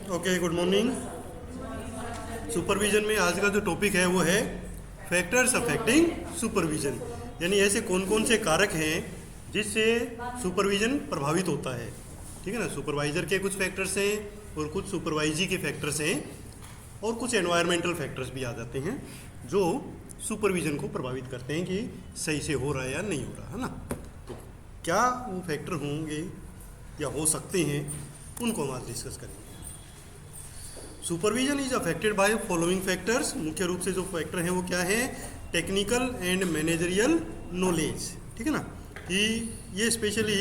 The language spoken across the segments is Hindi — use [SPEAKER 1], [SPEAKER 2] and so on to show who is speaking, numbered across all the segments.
[SPEAKER 1] Okay, good morning. सुपरविजन में आज का जो टॉपिक है वो है फैक्टर्स अफेक्टिंग सुपरविजन, यानी ऐसे कौन कौन से कारक हैं जिससे सुपरविजन प्रभावित होता है। ठीक है ना। सुपरवाइजर के कुछ फैक्टर्स हैं और कुछ सुपरवाइजी के फैक्टर्स हैं और कुछ एनवायरमेंटल फैक्टर्स भी आ जाते हैं जो सुपरविजन को प्रभावित करते हैं कि सही से हो रहा है या नहीं हो रहा है ना। तो क्या वो फैक्टर होंगे या हो सकते हैं, उनको हम आज डिस्कस करेंगे। Supervision is affected by following factors. मुख्य रूप से जो फैक्टर हैं वो क्या है? Technical and managerial knowledge. ठीक है ना, कि ये स्पेशली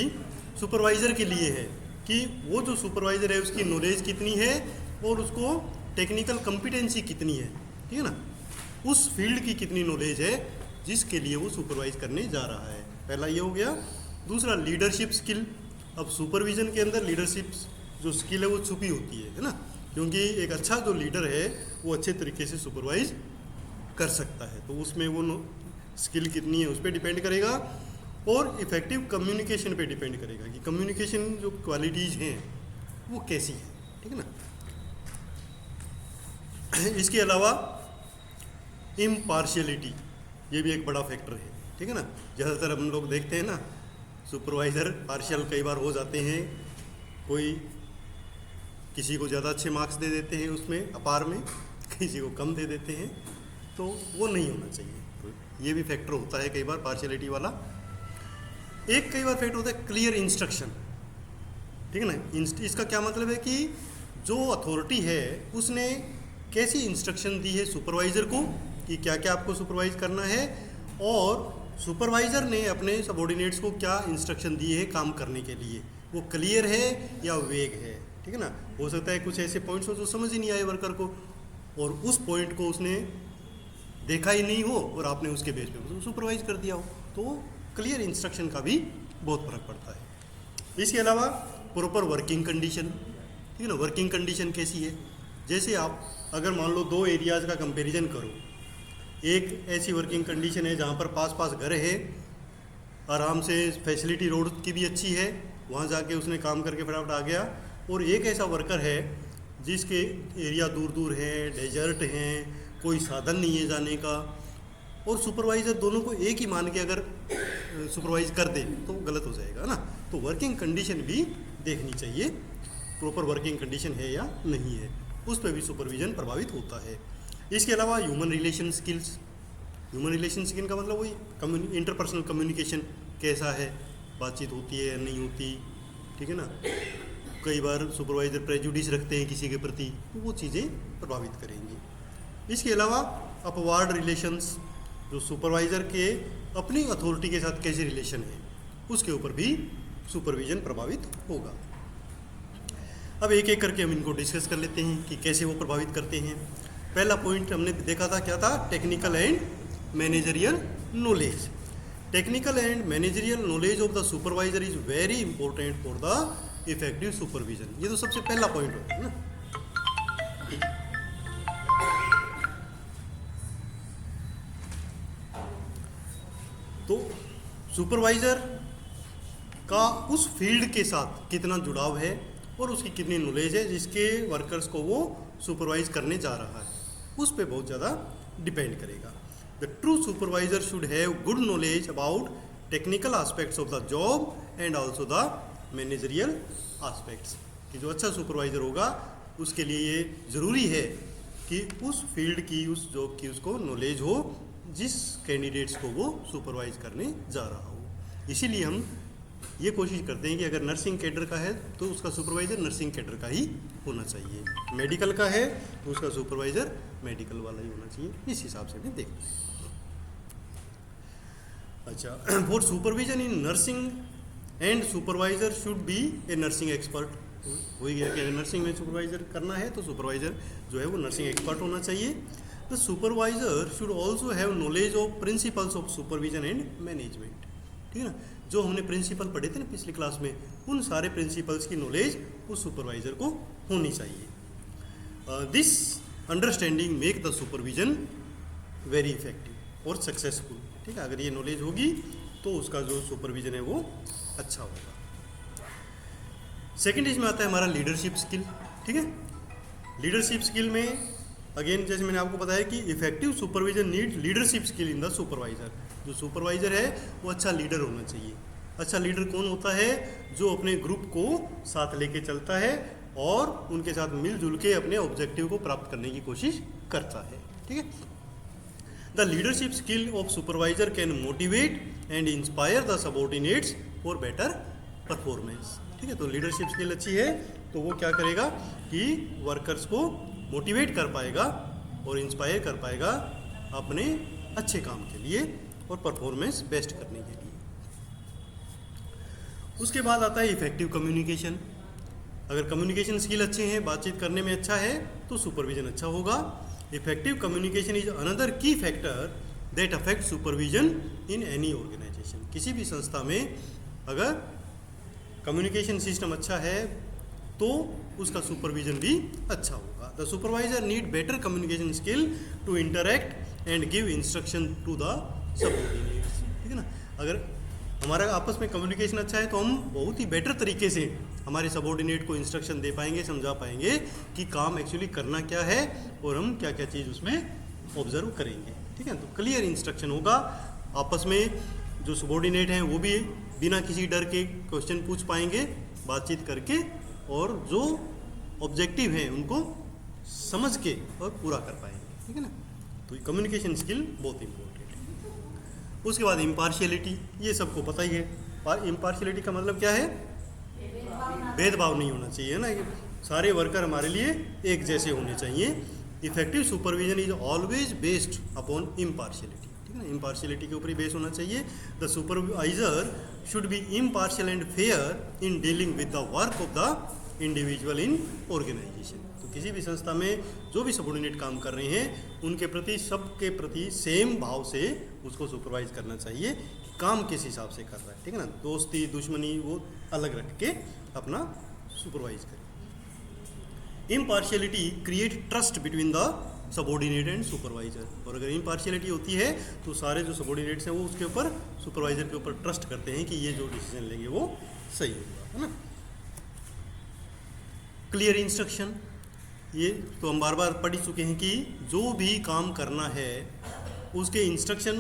[SPEAKER 1] सुपरवाइजर के लिए है कि वो जो सुपरवाइजर है उसकी नॉलेज कितनी है और उसको टेक्निकल कॉम्पिटेंसी कितनी है। ठीक है ना, उस फील्ड की कितनी नॉलेज है जिसके लिए वो सुपरवाइज करने जा रहा है। पहला ये हो गया। दूसरा लीडरशिप स्किल। अब सुपरविजन के अंदर लीडरशिप जो स्किल है वो छुपी होती है ना, क्योंकि एक अच्छा जो लीडर है वो अच्छे तरीके से सुपरवाइज कर सकता है। तो उसमें वो स्किल कितनी है उस पर डिपेंड करेगा और इफ़ेक्टिव कम्युनिकेशन पे डिपेंड करेगा कि कम्युनिकेशन जो क्वालिटीज़ हैं वो कैसी है। ठीक है ना। इसके अलावा इम्पार्शियलिटी, ये भी एक बड़ा फैक्टर है। ठीक है ना, ज़्यादातर हम लोग देखते हैं ना सुपरवाइज़र पार्शियल कई बार हो जाते हैं। कोई किसी को ज़्यादा अच्छे मार्क्स दे देते हैं उसमें अपार में, किसी को कम दे देते हैं, तो वो नहीं होना चाहिए। तो ये भी फैक्टर होता है कई बार पार्शियलिटी वाला। एक कई बार फैक्टर होता है क्लियर इंस्ट्रक्शन। ठीक है ना, इसका क्या मतलब है कि जो अथॉरिटी है उसने कैसी इंस्ट्रक्शन दी है सुपरवाइज़र को कि क्या क्या आपको सुपरवाइज करना है, और सुपरवाइज़र ने अपने सबॉर्डिनेट्स को क्या इंस्ट्रक्शन दी है काम करने के लिए, वो क्लियर है या वेग है। ठीक है ना, हो सकता है कुछ ऐसे पॉइंट्स हो जो समझ ही नहीं आए वर्कर को और उस पॉइंट को उसने देखा ही नहीं हो और आपने उसके बेस पे उसको सुपरवाइज कर दिया हो, तो क्लियर इंस्ट्रक्शन का भी बहुत फर्क पड़ता है। इसके अलावा प्रॉपर वर्किंग कंडीशन। ठीक है ना, वर्किंग कंडीशन कैसी है? जैसे आप अगर मान लो दो एरियाज़ का कंपेरिजन करो, एक ऐसी वर्किंग कंडीशन है जहाँ पर पास पास घर है, आराम से फैसिलिटी रोड की भी अच्छी है, वहाँ जाके उसने काम करके फटाफट आ गया, और एक ऐसा वर्कर है जिसके एरिया दूर दूर हैं, डेजर्ट हैं, कोई साधन नहीं है जाने का, और सुपरवाइज़र दोनों को एक ही मान के अगर सुपरवाइज कर दे तो गलत हो जाएगा ना। तो वर्किंग कंडीशन भी देखनी चाहिए, प्रॉपर वर्किंग कंडीशन है या नहीं है, उस पर भी सुपरविजन प्रभावित होता है। इसके अलावा human relation skills. Human relation skill का मतलब वही इंटरपर्सनल कम्युनिकेशन कैसा है, बातचीत होती है या नहीं होती। ठीक है ना, कई बार सुपरवाइज़र प्रेजुडिस रखते हैं किसी के प्रति, तो वो चीज़ें प्रभावित करेंगी। इसके अलावा अपवार्ड रिलेशंस, जो सुपरवाइज़र के अपनी अथॉरिटी के साथ कैसे रिलेशन है उसके ऊपर भी सुपरविजन प्रभावित होगा। अब एक एक करके हम इनको डिस्कस कर लेते हैं कि कैसे वो प्रभावित करते हैं। पहला पॉइंट हमने देखा था, क्या था? Technical and managerial knowledge. Technical and managerial knowledge of the supervisor is very important for the effective supervision. ये तो सबसे पहला पॉइंट होता है ना। तो सुपरवाइजर का उस फील्ड के साथ कितना जुड़ाव है और उसकी कितनी नॉलेज है जिसके वर्कर्स को वो सुपरवाइज करने जा रहा है, उस पर बहुत ज़्यादा डिपेंड करेगा। The true supervisor should have good knowledge about technical aspects of the job and also the managerial aspects. कि जो अच्छा सुपरवाइज़र होगा उसके लिए ये ज़रूरी है कि उस फील्ड की, उस जॉब की उसको नॉलेज हो जिस कैंडिडेट्स को वो सुपरवाइज करने जा रहा हो। इसीलिए हम ये कोशिश करते हैं कि अगर नर्सिंग कैडर का है तो उसका सुपरवाइज़र नर्सिंग कैडर का ही होना चाहिए, मेडिकल का है तो उसका सुपरवाइज़र मेडिकल वाला ही होना चाहिए। इस हिसाब से हमें देखते हैं। अच्छा, for supervision in nursing and supervisor should be A nursing expert. हो ही गया कि अगर नर्सिंग में सुपरवाइज़र करना है तो सुपरवाइज़र जो है वो नर्सिंग एक्सपर्ट होना चाहिए। The supervisor should also have knowledge of principles of supervision and management. ठीक है ना, जो हमने प्रिंसिपल पढ़े थे ना पिछली क्लास में, उन सारे प्रिंसिपल्स की नॉलेज उस सुपरवाइज़र को होनी चाहिए। This understanding make the supervision very effective और सक्सेसफुल। ठीक है, अगर ये नॉलेज होगी तो उसका जो सुपरविजन है वो अच्छा होगा। सेकेंड इसमें आता है हमारा लीडरशिप स्किल। ठीक है, लीडरशिप स्किल में अगेन जैसे मैंने आपको बताया कि effective supervision need leadership skill in the supervisor. जो सुपरवाइजर है वो अच्छा लीडर होना चाहिए। अच्छा लीडर कौन होता है? जो अपने ग्रुप को साथ लेके चलता है और उनके साथ मिलजुल के अपने ऑब्जेक्टिव को प्राप्त करने की कोशिश करता है। ठीक है। The leadership skill of supervisor can motivate and inspire the subordinates for better performance. ठीक है। तो लीडरशिप स्किल अच्छी है तो वो क्या करेगा कि वर्कर्स को मोटिवेट कर पाएगा और इंस्पायर कर पाएगा अपने अच्छे काम के लिए और परफॉर्मेंस बेस्ट करने के लिए। उसके बाद आता है इफेक्टिव कम्युनिकेशन। अगर कम्युनिकेशन स्किल अच्छे हैं, बातचीत करने में अच्छा है, तो सुपरविजन अच्छा होगा। Effective communication is another key factor that affect supervision in any organisation. किसी भी संस्था में अगर कम्युनिकेशन सिस्टम अच्छा है तो उसका सुपरविजन भी अच्छा होगा। The supervisor need better communication skill to interact and give instruction to the subordinates. ठीक है ना। अगर हमारा आपस में कम्युनिकेशन अच्छा है तो हम बहुत ही बेटर तरीके से हमारे सबऑर्डिनेट को इंस्ट्रक्शन दे पाएंगे, समझा पाएंगे कि काम एक्चुअली करना क्या है और हम क्या क्या चीज़ उसमें ऑब्जर्व करेंगे। ठीक है। तो क्लियर इंस्ट्रक्शन होगा। आपस में जो सबऑर्डिनेट हैं वो भी बिना किसी डर के क्वेश्चन पूछ पाएंगे बातचीत करके, और जो ऑब्जेक्टिव है उनको समझ के और पूरा कर पाएंगे। ठीक है ना। तो कम्युनिकेशन स्किल बहुत इंपॉर्टेंट है। उसके बाद इम्पार्शियलिटी, ये सबको पता ही है। इम्पार्शियलिटी का मतलब क्या है? भेदभाव नहीं होना चाहिए ना, सारे वर्कर हमारे लिए एक जैसे होने चाहिए। Effective supervision is always based upon impartiality. ठीक है ना। इम्पार्शियलिटी के ऊपर ही बेस होना चाहिए। The supervisor should be impartial and fair in dealing with the work of the individual in organisation. तो किसी भी संस्था में जो भी सबऑर्डिनेट काम कर रहे हैं उनके प्रति, सबके प्रति सेम भाव से उसको सुपरवाइज करना चाहिए कि काम किस हिसाब से कर रहा है। ठीक है ना। दोस्ती दुश्मनी वो अलग रख के अपना सुपरवाइज करें। Impartiality create trust between the subordinate and supervisor. और अगर इम्पार्शियलिटी होती है तो सारे जो सबऑर्डिनेट्स हैं वो उसके ऊपर, सुपरवाइजर के ऊपर ट्रस्ट करते हैं कि ये जो डिसीजन लेंगे वो सही होगा, है ना। क्लियर इंस्ट्रक्शन, ये तो हम बार बार पढ़ चुके हैं कि जो भी काम करना है उसके इंस्ट्रक्शन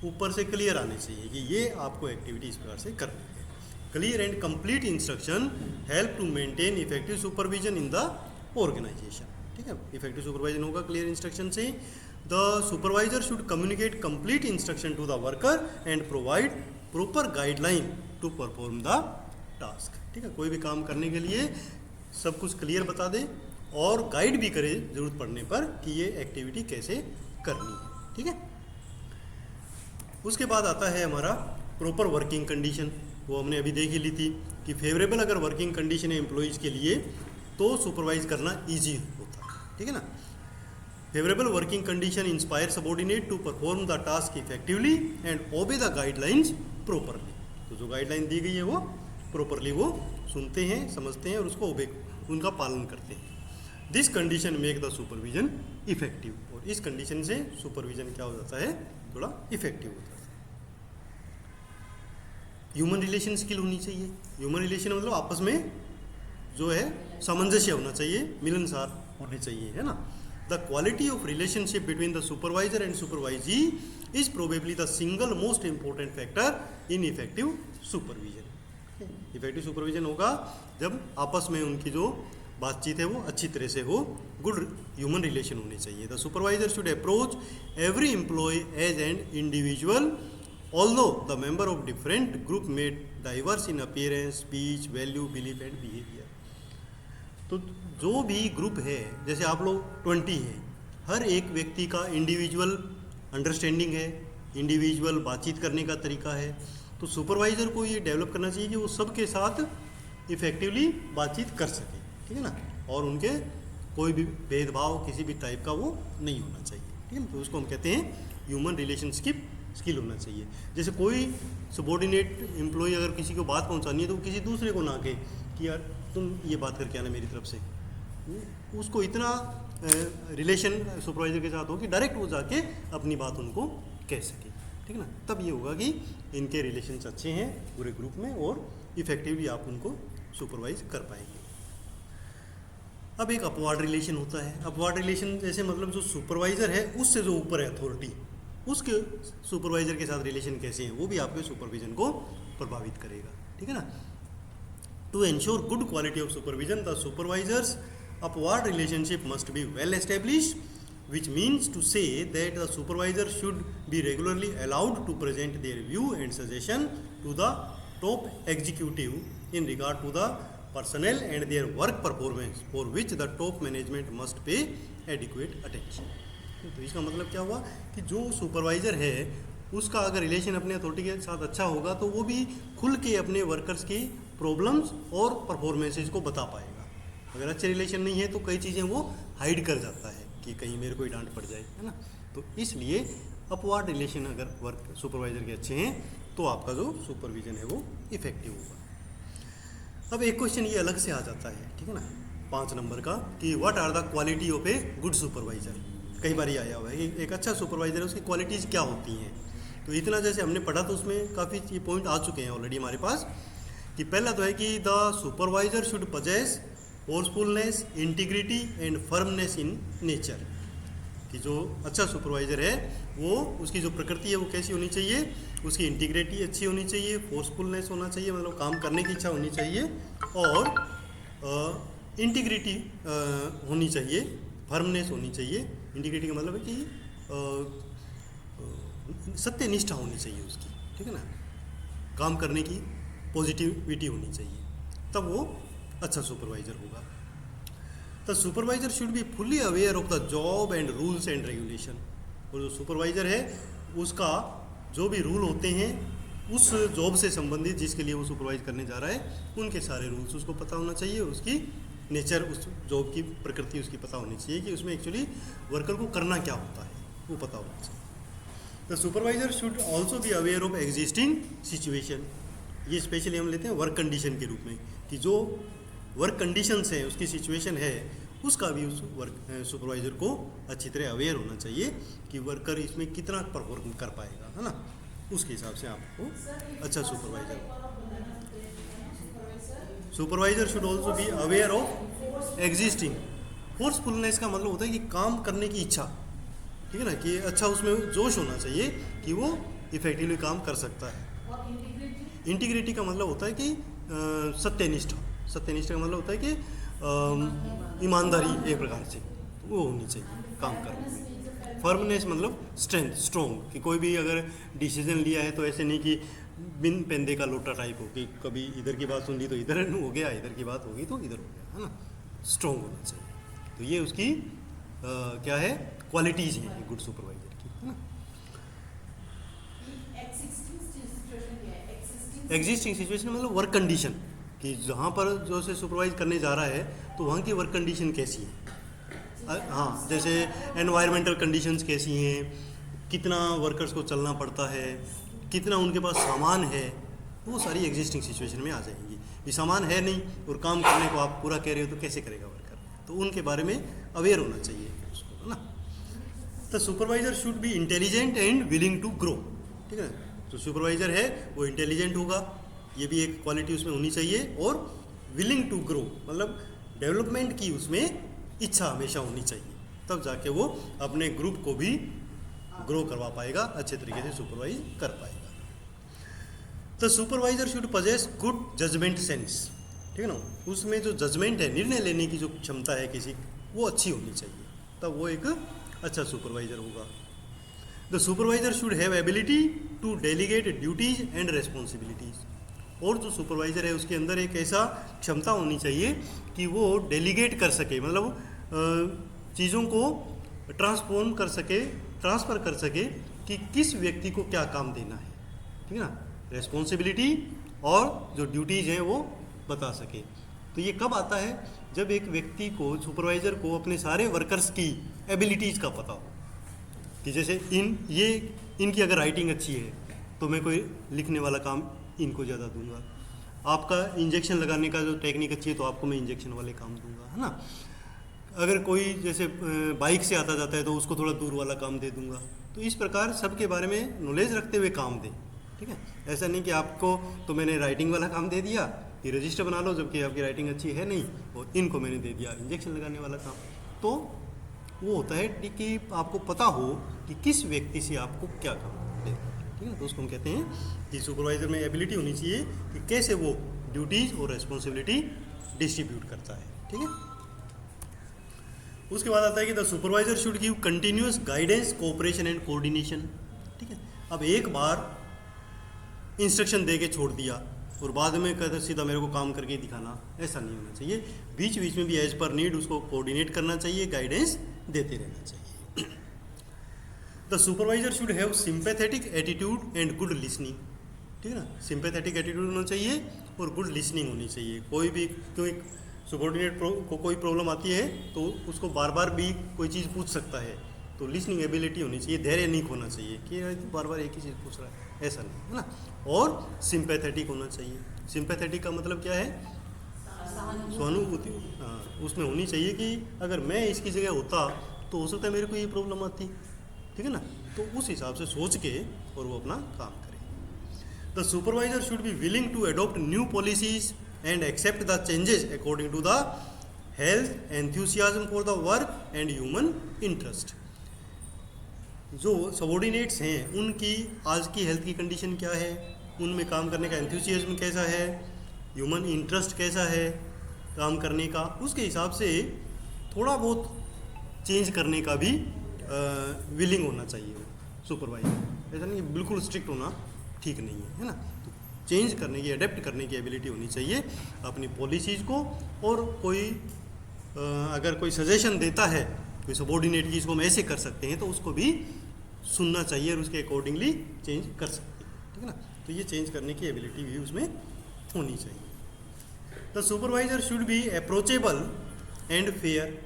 [SPEAKER 1] ऊपर से क्लियर आने चाहिए कि ये आपको एक्टिविटी इस प्रकार से करनी है। Clear and complete instruction help to maintain effective supervision in the organisation. ठीक है। इफेक्टिव सुपरवाइजन होगा क्लियर इंस्ट्रक्शन से। The supervisor should communicate complete instruction to the worker and provide proper guideline to perform the task. ठीक है। कोई भी काम करने के लिए सब कुछ क्लियर बता दे और गाइड भी करे जरूरत पड़ने पर कि ये एक्टिविटी कैसे करनी है। ठीक है। उसके बाद आता है हमारा प्रॉपर वर्किंग कंडीशन। वो हमने अभी देख ही ली थी कि फेवरेबल अगर वर्किंग कंडीशन है एम्प्लॉयज़ के लिए तो सुपरवाइज करना ईजी होता है। ठीक है ना। Favourable working condition inspire subordinate to perform the task effectively and obey the guidelines properly. तो जो गाइडलाइन दी गई है वो प्रॉपरली वो सुनते हैं, समझते हैं और उसको ओबे, उनका पालन करते हैं। This condition make the supervision effective. और इस कंडीशन से सुपरविजन क्या हो जाता है? थोड़ा इफेक्टिव हो जाता है। ह्यूमन रिलेशन स्किल होनी चाहिए। ह्यूमन रिलेशन मतलब आपस में जो है सामंजस्य होना चाहिए, मिलनसार होने चाहिए, है ना। The quality of relationship between the supervisor and supervisee is probably the single most important factor in effective supervision. Effective supervision होगा जब आपस में उनकी जो बातचीत है वो अच्छी तरह से हो, गुड ह्यूमन रिलेशन होने चाहिए। The supervisor should approach every employee as an individual although the member of different group may diverse in appearance, speech, value, belief and behaviour. तो जो भी ग्रुप है, जैसे आप लोग 20 हैं, हर एक व्यक्ति का इंडिविजुअल अंडरस्टैंडिंग है, इंडिविजुअल बातचीत करने का तरीका है। तो सुपरवाइज़र को ये डेवलप करना चाहिए कि वो सबके साथ इफ़ेक्टिवली बातचीत कर सके। ठीक है ना। और उनके कोई भी भेदभाव किसी भी टाइप का वो नहीं होना चाहिए। ठीक है ना। तो उसको हम कहते हैं ह्यूमन रिलेशनशिप स्किल होना चाहिए। जैसे कोई सबॉर्डिनेट एम्प्लॉय अगर किसी को बात पहुंचानी है तो किसी दूसरे को ना कहे कि यार तुम ये बात करके आना मेरी तरफ से। उसको इतना रिलेशन सुपरवाइजर के साथ हो कि डायरेक्ट वो जाके अपनी बात उनको कह सके। ठीक है ना। तब ये होगा कि इनके रिलेशंस अच्छे हैं पूरे ग्रुप में और इफेक्टिवली आप उनको सुपरवाइज कर पाएंगे। अब एक अपवार्ड रिलेशन होता है। अपवार्ड रिलेशन जैसे मतलब जो सुपरवाइज़र है उससे जो ऊपर है अथॉरिटी, उसके सुपरवाइज़र के साथ रिलेशन कैसे हैं वो भी आपके सुपरविजन को प्रभावित करेगा, ठीक है ना। To ensure good quality of supervision the supervisors upward relationship must be well established, which means to say that the supervisor should be regularly allowed to present their view and suggestion to the top executive in regard to the personnel and their work performance, for which the top management must pay adequate attention. तो इसका मतलब क्या हुआ कि जो सुपरवाइज़र है उसका अगर रिलेशन अपने अथॉरिटी के साथ अच्छा होगा तो वो भी खुल के अपने वर्कर्स की प्रॉब्लम्स और परफॉर्मेंसेज को बता पाएगा। अगर अच्छे रिलेशन नहीं है तो कई चीज़ें वो हाइड कर जाता है कि कहीं मेरे को ही डांट पड़ जाए, है ना। तो इसलिए अपवार्ड रिलेशन अगर वर्क सुपरवाइज़र के अच्छे हैं तो आपका जो सुपरविजन है वो इफेक्टिव होगा। अब एक क्वेश्चन ये अलग से आ जाता है, ठीक है ना, 5 नंबर का, कि what are the quality of a good supervisor. कई बार ये आया हुआ है कि एक अच्छा सुपरवाइज़र है उसकी क्वालिटीज़ क्या होती हैं। तो इतना जैसे हमने पढ़ा तो उसमें काफ़ी ये पॉइंट आ चुके हैं ऑलरेडी हमारे पास, कि पहला तो है कि the supervisor should possess forcefulness, integrity and firmness in nature. कि जो अच्छा सुपरवाइज़र है वो उसकी जो प्रकृति है वो कैसी होनी चाहिए, उसकी इंटीग्रिटी अच्छी होनी चाहिए, फोर्सफुलनेस होना चाहिए मतलब काम करने की इच्छा होनी चाहिए, और इंटीग्रिटी होनी चाहिए, फर्मनेस होनी चाहिए। इंटीग्रिटी का मतलब है कि सत्यनिष्ठा होनी चाहिए उसकी, ठीक है ना, काम करने की पॉजिटिविटी होनी चाहिए, तब वो अच्छा सुपरवाइज़र होगा। The supervisor should be fully aware of the job and rules and regulation. और जो सुपरवाइज़र है उसका जो भी रूल होते हैं उस जॉब से संबंधित जिसके लिए वो सुपरवाइज करने जा रहा है उनके सारे रूल्स उसको पता होना चाहिए, और उसकी नेचर, उस जॉब की प्रकृति उसकी पता होनी चाहिए कि उसमें एक्चुअली वर्कर को करना क्या होता है वो पता होना चाहिए। The supervisor should also be aware of existing situation. ये स्पेशली हम लेते हैं वर्क कंडीशन के रूप में, कि जो वर्क कंडीशंस हैं उसकी सिचुएशन है उसका भी उस वर्क सुपरवाइज़र को अच्छी तरह अवेयर होना चाहिए कि वर्कर इसमें कितना परफॉर्म कर पाएगा, है ना। उसके हिसाब से आपको अच्छा supervisor should also be aware of existing. Forcefulness का मतलब होता है कि काम करने की इच्छा, ठीक है ना, कि अच्छा उसमें जोश होना चाहिए कि वो इफेक्टिवली काम कर सकता है। इंटीग्रिटी का मतलब होता है कि सत्यनिष्ठा। सत्यनिष्ठा का मतलब होता है कि ईमानदारी एक प्रकार से वो होनी चाहिए काम करने में। फर्मनेस मतलब स्ट्रेंथ, स्ट्रॉन्ग, कि कोई भी अगर डिसीजन लिया है तो ऐसे नहीं कि बिन पेंदे का लोटा टाइप हो कि कभी इधर की बात सुन ली तो इधर हो गया, इधर की बात होगी तो इधर हो गया, है ना। स्ट्रॉन्ग होना चाहिए। तो ये उसकी क्या है, क्वालिटीज़ हैं गुड सुपरवाइजर की, है ना। एग्जिस्टिंग सिचुएशन मतलब वर्क कंडीशन, कि जहाँ पर जो से सुपरवाइज करने जा रहा है तो वहाँ की वर्क कंडीशन कैसी है। हाँ, जैसे एनवायरमेंटल कंडीशंस कैसी हैं, कितना वर्कर्स को चलना पड़ता है, कितना उनके पास सामान है, वो सारी एग्जिस्टिंग सिचुएशन में आ जाएंगी। ये सामान है नहीं और काम करने को आप पूरा कह रहे हो तो कैसे करेगा वर्कर, तो उनके बारे में अवेयर होना चाहिए उसको, है ना। The supervisor should be intelligent and willing to grow, ठीक है। जो सुपरवाइजर है वो इंटेलिजेंट होगा, ये भी एक क्वालिटी उसमें होनी चाहिए, और विलिंग टू ग्रो मतलब डेवलपमेंट की उसमें इच्छा हमेशा होनी चाहिए, तब जाके वो अपने ग्रुप को भी ग्रो करवा पाएगा, अच्छे तरीके से सुपरवाइज कर पाएगा। The supervisor should possess good judgement sense, ठीक है ना। उसमें जो जजमेंट है, निर्णय लेने की जो क्षमता है किसी, वो अच्छी होनी चाहिए, तब वो एक अच्छा सुपरवाइजर होगा। The supervisor should have ability to delegate duties and responsibilities. और जो सुपरवाइज़र है उसके अंदर एक ऐसा क्षमता होनी चाहिए कि वो डेलीगेट कर सके, मतलब चीज़ों को ट्रांसफ़र कर सके कि किस व्यक्ति को क्या काम देना है, ठीक है ना। रेस्पॉन्सिबिलिटी और जो ड्यूटीज़ हैं वो बता सके। तो ये कब आता है, जब एक व्यक्ति को, सुपरवाइज़र को अपने सारे वर्कर्स की एबिलिटीज़ का पता हो, कि जैसे इनकी अगर राइटिंग अच्छी है तो मैं कोई लिखने वाला काम इनको ज़्यादा दूंगा, आपका इंजेक्शन लगाने का जो टेक्निक अच्छी है तो आपको मैं इंजेक्शन वाले काम दूंगा, है ना। अगर कोई जैसे बाइक से आता जाता है तो उसको थोड़ा दूर वाला काम दे दूंगा। तो इस प्रकार सबके बारे में नॉलेज रखते हुए काम दें, ठीक है। ऐसा नहीं कि आपको तो मैंने राइटिंग वाला काम दे दिया ये रजिस्टर बना लो, जबकि आपकी राइटिंग अच्छी है नहीं, और इनको मैंने दे दिया इंजेक्शन लगाने वाला काम। तो वो होता है कि आपको पता हो कि किस व्यक्ति से आपको क्या काम देना है, ठीक है। तो उसको हम कहते हैं कि सुपरवाइजर में एबिलिटी होनी चाहिए कि कैसे वो ड्यूटीज़ और रेस्पॉन्सिबिलिटी डिस्ट्रीब्यूट करता है, ठीक है। उसके बाद आता है कि the supervisor should give continuous guidance, cooperation and coordination, ठीक है। अब एक बार इंस्ट्रक्शन दे के छोड़ दिया और बाद में कहते सीधा मेरे को काम करके दिखाना, ऐसा नहीं होना चाहिए। बीच बीच में भी एज पर नीड उसको कोऑर्डिनेट करना चाहिए, गाइडेंस देते रहना चाहिए। The supervisor should have sympathetic attitude and good listening, ठीक है ना। सिंपैथेटिक एटीट्यूड होना चाहिए और गुड लिसनिंग होनी चाहिए। कोई भी क्यों सुबॉर्डिनेट को कोई प्रॉब्लम आती है तो उसको बार बार भी कोई चीज़ पूछ सकता है, तो लिसनिंग एबिलिटी होनी चाहिए। धैर्य नहीं खोना चाहिए कि बार बार एक ही चीज़ पूछ रहा है, ऐसा नहीं, है ना। और सिंपैथेटिक होना चाहिए। सिंपैथेटिक का मतलब क्या है? सहानुभूति। हाँ, उसमें होनी चाहिए कि अगर मैं इसकी जगह होता तो हो सकता है मेरे को ये प्रॉब्लम आती, ठीक है ना। तो उस हिसाब से सोच के और वो अपना काम करे। The supervisor should be willing to adopt new policies and accept the changes according to the health, enthusiasm for the work and human interest. जो सबॉर्डिनेट्स हैं उनकी आज की हेल्थ की कंडीशन क्या है, उनमें काम करने का एंथुसियाज्म कैसा है, ह्यूमन इंटरेस्ट कैसा है काम करने का, उसके हिसाब से थोड़ा बहुत चेंज करने का भी विलिंग होना चाहिए सुपरवाइजर। ऐसा नहीं कि बिल्कुल स्ट्रिक्ट होना ठीक नहीं है ना। तो चेंज करने की, अडेप्ट करने की एबिलिटी होनी चाहिए अपनी पॉलिसीज़ को। और कोई अगर कोई सजेशन देता है कोई सबॉर्डिनेट की, इसको हम ऐसे कर सकते हैं, तो उसको भी सुनना चाहिए और उसके अकॉर्डिंगली चेंज कर सकते हैं, ठीक है ना। तो ये चेंज करने की एबिलिटी भी उसमें होनी चाहिए। The supervisor should B approachable and fair.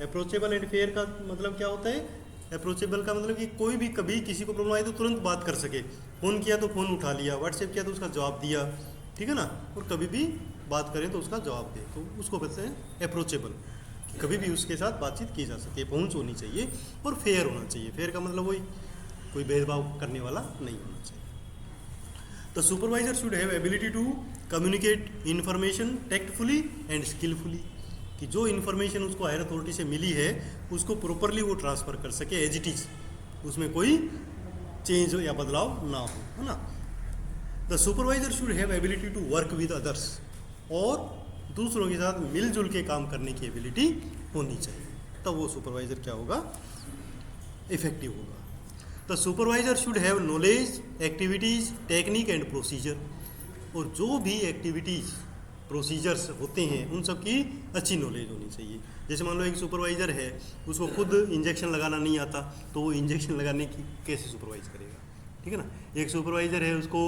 [SPEAKER 1] Approachable and fair का मतलब क्या होता है? अप्रोचेबल का मतलब कि कोई भी कभी किसी को प्रॉब्लम आई तो तुरंत बात कर सके। फ़ोन किया तो फ़ोन उठा लिया, व्हाट्सएप किया तो उसका जवाब दिया, ठीक है ना। और कभी भी बात करें तो उसका जवाब दे, तो उसको कहते हैं अप्रोचेबल। कभी भी उसके साथ बातचीत की जा सके, पहुंच होनी चाहिए और फेयर होना चाहिए। फेयर का मतलब वही कोई भेदभाव करने वाला नहीं होना चाहिए। The supervisor should have ability to communicate information tactfully and skilfully, कि जो इन्फॉर्मेशन उसको हायर अथॉरिटी से मिली है उसको प्रॉपरली वो ट्रांसफ़र कर सके एज इट इज़, उसमें कोई चेंज या बदलाव ना हो, है ना। The supervisor should have ability to work with others, और दूसरों के साथ मिलजुल के काम करने की एबिलिटी होनी चाहिए, तब वो सुपरवाइजर क्या होगा? इफेक्टिव होगा। The supervisor should have knowledge, activities, technique and procedure, और जो भी एक्टिविटीज़ प्रोसीजर्स होते हैं उन सब की अच्छी नॉलेज होनी चाहिए। जैसे मान लो एक सुपरवाइज़र है, उसको खुद इंजेक्शन लगाना नहीं आता, तो वो इंजेक्शन लगाने की कैसे सुपरवाइज करेगा, ठीक है ना। एक सुपरवाइज़र है, उसको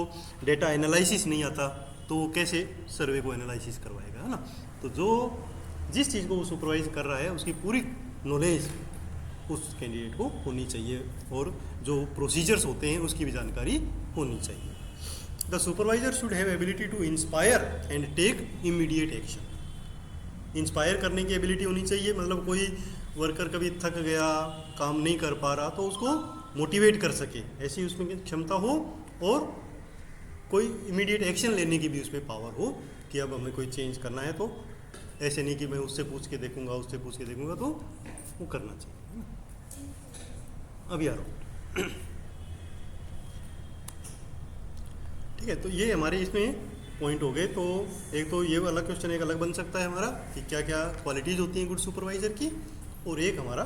[SPEAKER 1] डेटा एनालिसिस नहीं आता, तो वो कैसे सर्वे को एनालिसिस करवाएगा, है ना। तो जो जिस चीज़ को वो सुपरवाइज कर रहा है उसकी पूरी नॉलेज उस कैंडिडेट को होनी चाहिए, और जो प्रोसीजर्स होते हैं उसकी भी जानकारी होनी चाहिए। The supervisor should have ability to inspire and take immediate action. Inspire करने की एबिलिटी होनी चाहिए, मतलब कोई वर्कर कभी थक गया, काम नहीं कर पा रहा, तो उसको मोटिवेट कर सके, ऐसी उसमें क्षमता हो, और कोई इमीडिएट एक्शन लेने की भी उसमें पावर हो कि अब हमें कोई चेंज करना है, तो ऐसे नहीं कि मैं उससे पूछ के देखूंगा, उससे पूछ के देखूंगा, तो वो करना चाहिए। अभी आ रहा हूँ, ठीक है। तो ये हमारे इसमें पॉइंट हो गए। तो एक तो ये वाला क्वेश्चन एक अलग बन सकता है हमारा कि क्या क्या क्वालिटीज़ होती हैं गुड सुपरवाइज़र की, और एक हमारा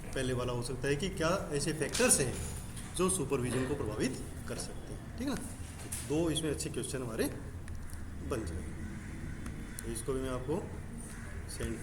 [SPEAKER 1] पहले वाला हो सकता है कि क्या ऐसे फैक्टर्स हैं जो सुपरविजन को प्रभावित कर सकते हैं, ठीक है ना। दो इसमें अच्छे क्वेश्चन हमारे बन जाएंगे। तो इसको भी मैं आपको सेंड